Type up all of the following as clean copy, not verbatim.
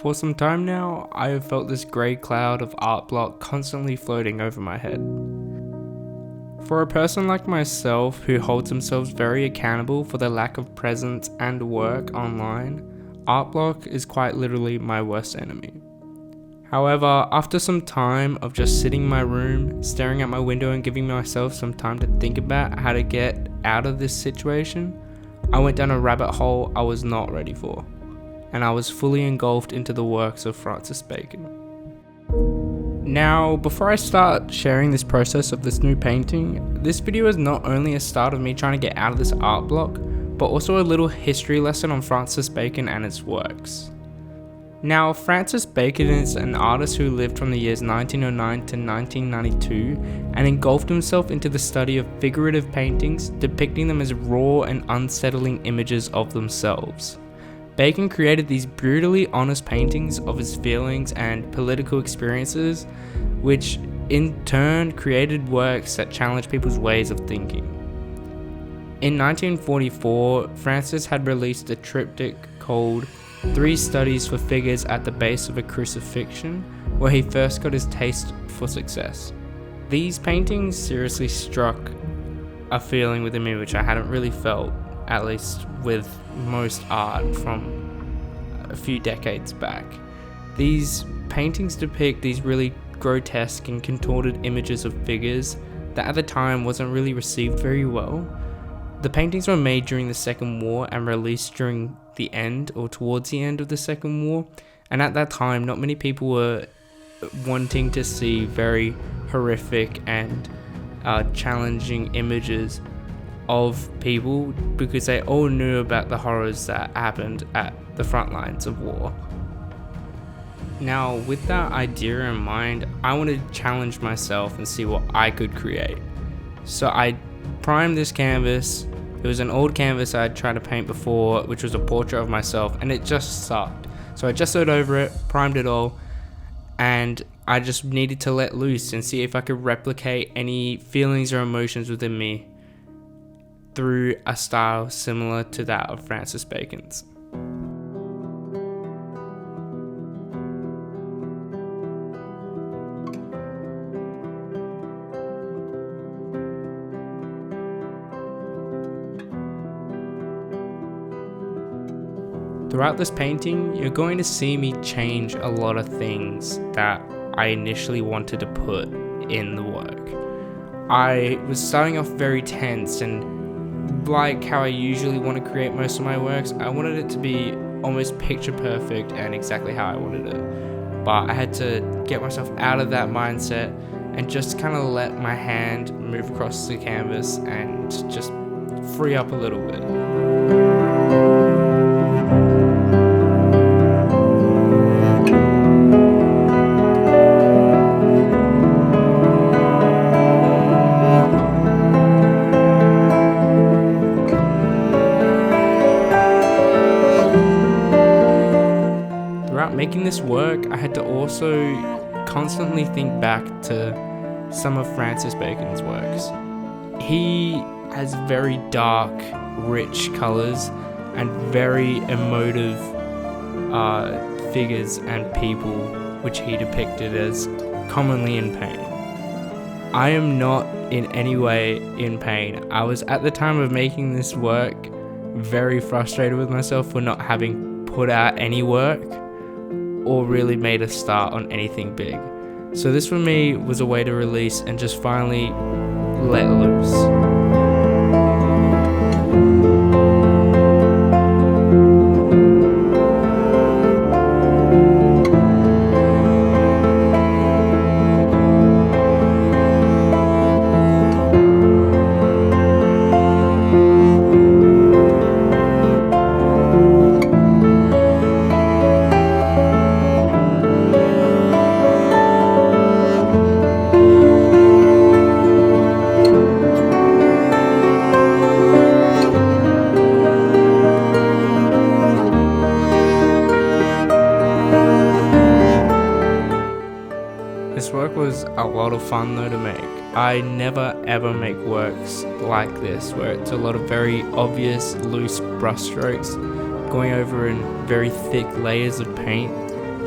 For some time now, I have felt this grey cloud of art block constantly floating over my head. For a person like myself who holds themselves very accountable for the lack of presence and work online, art block is quite literally my worst enemy. However, after some time of just sitting in my room, staring at my window and giving myself some time to think about how to get out of this situation, I went down a rabbit hole I was not ready for, and I was fully engulfed into the works of Francis Bacon. Now, before I start sharing this process of this new painting, this video is not only a start of me trying to get out of this art block, but also a little history lesson on Francis Bacon and his works. Now, Francis Bacon is an artist who lived from the years 1909 to 1992 and engulfed himself into the study of figurative paintings, depicting them as raw and unsettling images of themselves. Bacon created these brutally honest paintings of his feelings and political experiences, which in turn created works that challenged people's ways of thinking. In 1944, Francis had released a triptych called 3 Studies for Figures at the Base of a Crucifixion, where he first got his taste for success. These paintings seriously struck a feeling within me which I hadn't really felt, at least with most art from a few decades back. These paintings depict these really grotesque and contorted images of figures that at the time wasn't really received very well. The paintings were made during the Second War and released during the end or towards the end of the Second War, and at that time not many people were wanting to see very horrific and challenging images of people because they all knew about the horrors that happened at the front lines of war. Now, with that idea in mind, I wanted to challenge myself and see what I could create. So I primed this canvas. It was an old canvas I had tried to paint before, which was a portrait of myself, and it just sucked. So I just sewed over it, primed it all, and I just needed to let loose and see if I could replicate any feelings or emotions within me through a style similar to that of Francis Bacon's. Throughout this painting, you're going to see me change a lot of things that I initially wanted to put in the work. I was starting off very tense, and like how I usually want to create most of my works, I wanted it to be almost picture perfect and exactly how I wanted it. But I had to get myself out of that mindset and just kind of let my hand move across the canvas and just free up a little bit. Making this work, I had to also constantly think back to some of Francis Bacon's works. He has very dark, rich colors and very emotive figures and people which he depicted as commonly in pain. I am not in any way in pain. I was at the time of making this work very frustrated with myself for not having put out any work or really made a start on anything big. So this for me was a way to release and just finally let loose. This work was a lot of fun though to make. I never ever make works like this where it's a lot of very obvious loose brush strokes going over in very thick layers of paint.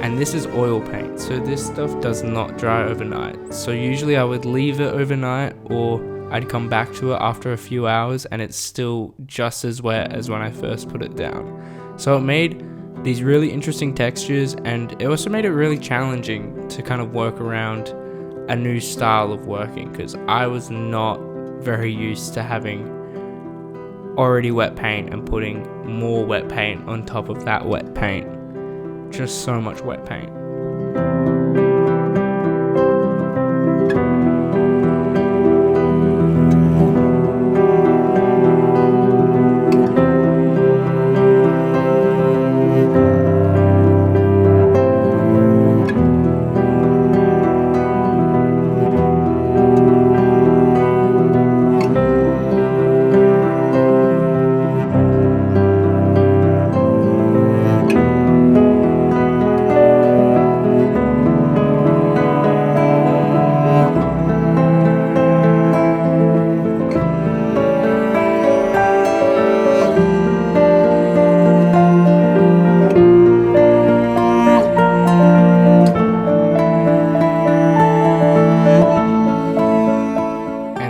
And this is oil paint, so this stuff does not dry overnight. So usually I would leave it overnight, or I'd come back to it after a few hours and it's still just as wet as when I first put it down. So it made these really interesting textures, and it also made it really challenging to kind of work around a new style of working, because I was not very used to having already wet paint and putting more wet paint on top of that wet paint. Just so much wet paint.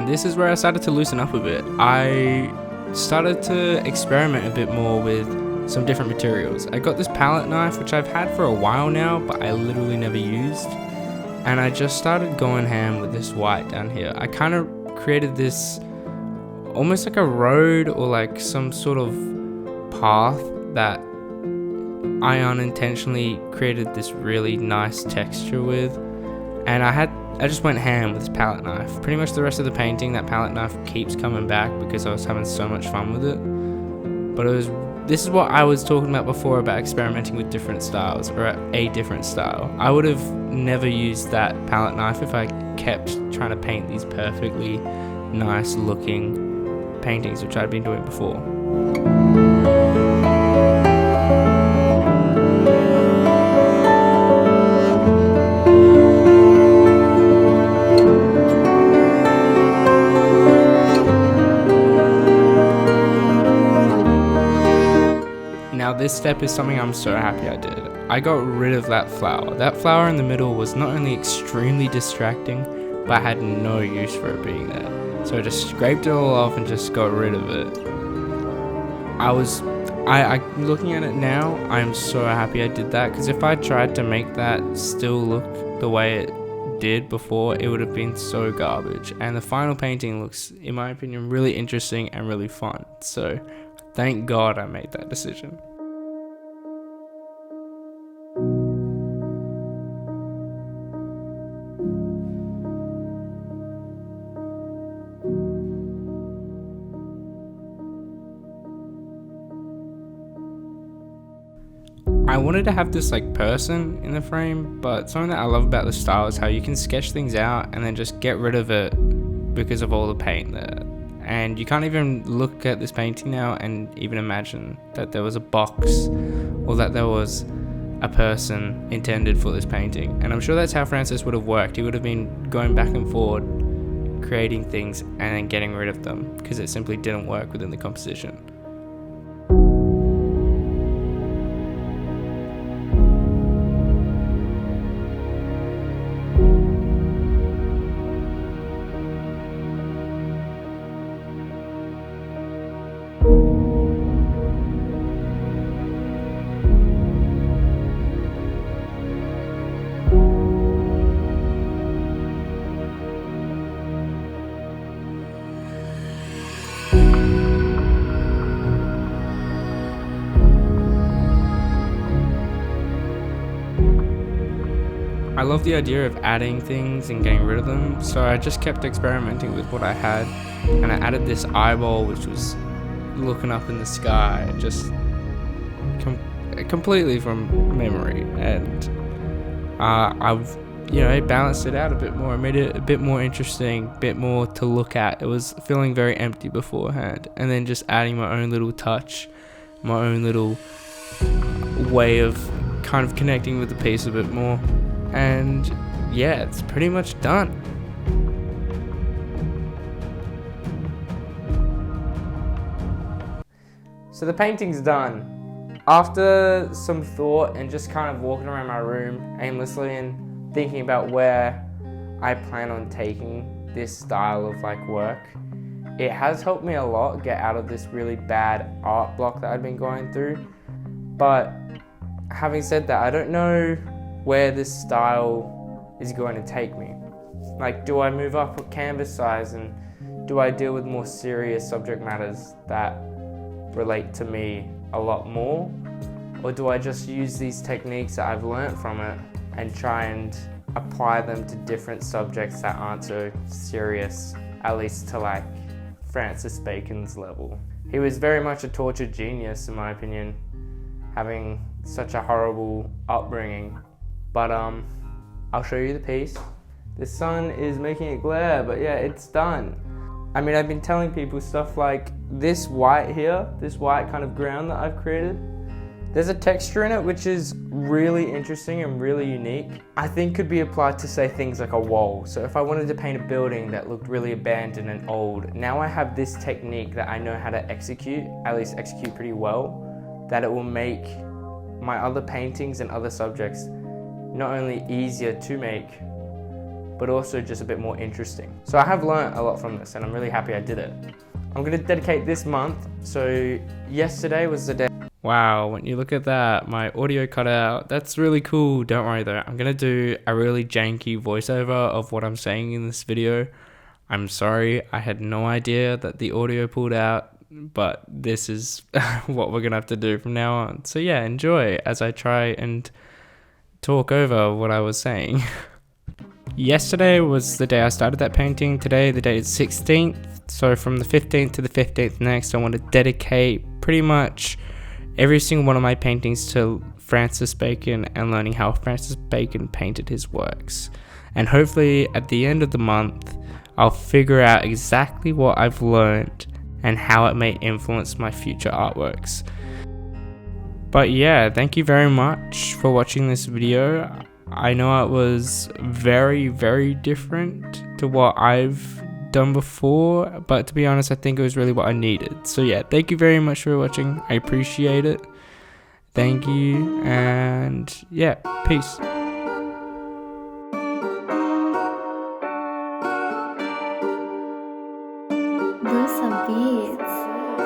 This is where I started to loosen up a bit. I started to experiment a bit more with some different materials. I got this palette knife, which I've had for a while now, but I literally never used. And I just started going ham with this white down here. I kind of created this almost like a road or like some sort of path that I unintentionally created this really nice texture with. And I just went ham with this palette knife. Pretty much the rest of the painting, that palette knife keeps coming back because I was having so much fun with it. But this is what I was talking about before about experimenting with different styles, or a different style. I would have never used that palette knife if I kept trying to paint these perfectly nice looking paintings, which I'd been doing before. Now this step is something I'm so happy I did. I got rid of that flower. That flower in the middle was not only extremely distracting, but I had no use for it being there. So I just scraped it all off and just got rid of it. I looking at it now, I'm so happy I did that, because if I tried to make that still look the way it did before, it would have been so garbage. And the final painting looks, in my opinion, really interesting and really fun. So thank God I made that decision. I wanted to have this like person in the frame, but something that I love about the style is how you can sketch things out and then just get rid of it because of all the paint there. And you can't even look at this painting now and even imagine that there was a box or that there was a person intended for this painting. And I'm sure that's how Francis would have worked. He would have been going back and forward, creating things and then getting rid of them because it simply didn't work within the composition. I love the idea of adding things and getting rid of them, so I just kept experimenting with what I had, and I added this eyeball which was looking up in the sky, just completely from memory, and I've balanced it out a bit more. I made it a bit more interesting, a bit more to look at. It was feeling very empty beforehand, and then just adding my own little touch, my own little way of kind of connecting with the piece a bit more. And yeah, it's pretty much done. So the painting's done. After some thought and just kind of walking around my room aimlessly and thinking about where I plan on taking this style of like work, it has helped me a lot get out of this really bad art block that I've been going through. But having said that, I don't know where this style is going to take me. Like, do I move up with canvas size, and do I deal with more serious subject matters that relate to me a lot more? Or do I just use these techniques that I've learned from it and try and apply them to different subjects that aren't so serious, at least to like Francis Bacon's level? He was very much a tortured genius in my opinion, having such a horrible upbringing. But I'll show you the piece. The sun is making it glare, but yeah, it's done. I mean, I've been telling people stuff like this white here, this white kind of ground that I've created, there's a texture in it which is really interesting and really unique. I think could be applied to say things like a wall. So if I wanted to paint a building that looked really abandoned and old, now I have this technique that I know how to execute, at least execute pretty well, that it will make my other paintings and other subjects not only easier to make, but also just a bit more interesting. So I have learned a lot from this and I'm really happy I did it. I'm gonna dedicate this month. So yesterday was the day. Wow, when you look at that, my audio cut out. That's really cool. Don't worry though. I'm gonna do a really janky voiceover of what I'm saying in this video. I'm sorry, I had no idea that the audio pulled out, but this is what we're gonna have to do from now on. So yeah, enjoy as I try and talk over what I was saying. Yesterday was the day I started that painting. Today, the date is 16th. So from the 15th to the 15th next, I want to dedicate pretty much every single one of my paintings to Francis Bacon and learning how Francis Bacon painted his works. And hopefully at the end of the month, I'll figure out exactly what I've learned and how it may influence my future artworks. But yeah, thank you very much for watching this video. I know it was very, very different to what I've done before, but to be honest, I think it was really what I needed. So yeah, thank you very much for watching. I appreciate it. Thank you, and yeah, peace.